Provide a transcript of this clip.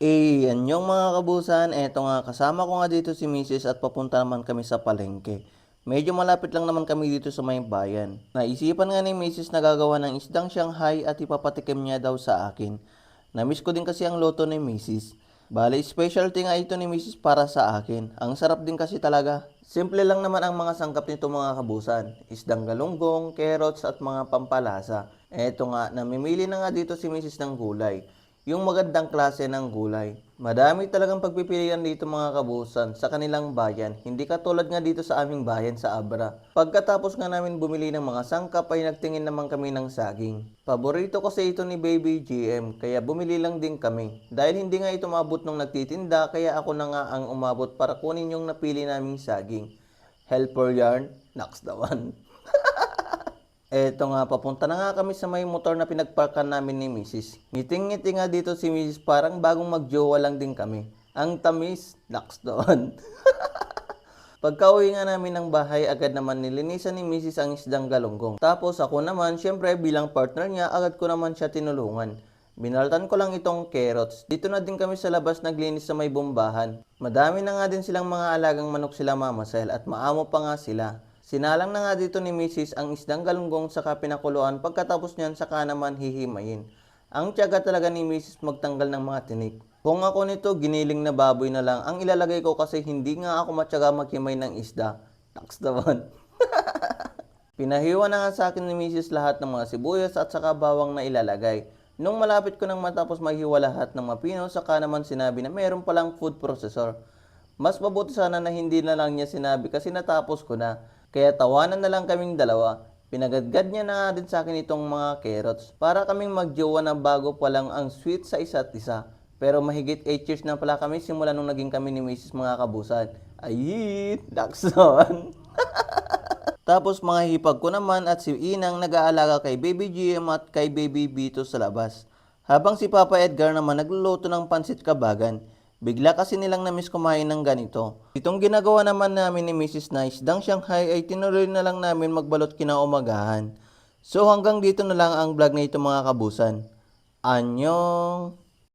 Yan yung mga kabusan, eto nga kasama ko nga dito si Mrs. at papunta naman kami sa palengke. Medyo malapit lang naman kami dito sa may bayan. Naisipan nga ni Mrs. na gagawa ng isdang Shanghai at ipapatikim niya daw sa akin. Namiss ko din kasi ang loto ni Mrs. Bale, specialty nga ito ni Mrs. para sa akin. Ang sarap din kasi talaga. Simple lang naman ang mga sangkap nito mga kabusan. Isdang galunggong, carrots at mga pampalasa. Eto nga, namimili na nga dito si Mrs. ng gulay. Yung magandang klase ng gulay. Madami talagang pagpipilian dito mga kabusan sa kanilang bayan. Hindi katulad nga dito sa aming bayan sa Abra. Pagkatapos nga namin bumili ng mga sangkap ay nagtingin naman kami ng saging. Paborito kasi ito ni Baby GM kaya bumili lang din kami. Dahil hindi nga ito maabot nung nagtitinda kaya ako na nga ang umabot para kunin yung napili naming saging. Helper yarn, next the one. Eto nga, papunta na nga kami sa may motor na pinagparkan namin ni Mrs. Ngiting-ngiti nga dito si Mrs. Parang bagong magjowa lang din kami. Ang tamis, naks doon. Pagka-uwi nga namin ng bahay, agad naman nilinisan ni Mrs. ang isdang galunggong. Tapos ako naman, syempre bilang partner niya, agad ko naman siya tinulungan. Binaltan ko lang itong carrots. Dito na din kami sa labas naglinis sa may bombahan. Madami na nga din silang mga alagang manok sila mamasel at maamo pa nga sila. Sinalang na nga dito ni Mrs. ang isdang galunggong saka pinakuluan pagkatapos niyan saka naman hihimayin. Ang tiyaga talaga ni Mrs. magtanggal ng mga tinik. Kung ako nito, giniling na baboy na lang ang ilalagay ko kasi hindi nga ako matyaga maghimay ng isda. Taks naman. Pinahiwa na nga sa akin ni Mrs. lahat ng mga sibuyas at saka bawang na ilalagay. Nung malapit ko nang matapos mahiwa lahat ng mapino, saka naman sinabi na meron palang food processor. Mas mabuti sana na hindi na lang niya sinabi kasi natapos ko na. Kaya tawanan na lang kaming dalawa. Pinagadgad niya na din sa akin itong mga carrots. Para kaming magjowa na bago pa lang ang sweet sa isa't isa. Pero mahigit 8 years na pala kami simula nung naging kami ni Mrs. mga kabusan. Ayit! Dakson! Tapos mga hipag ko naman at si Inang nag-aalaga kay Baby GM at kay Baby Bito sa labas. Habang si Papa Edgar naman nagluluto ng pansit kabagan. Bigla kasi nilang namiss kumain ng ganito. Itong ginagawa naman namin ni Mrs. Nice, dang Shanghai ay tinuloy na lang namin magbalot kinaumagahan. So hanggang dito na lang ang vlog na ito mga kabusan. Anyong!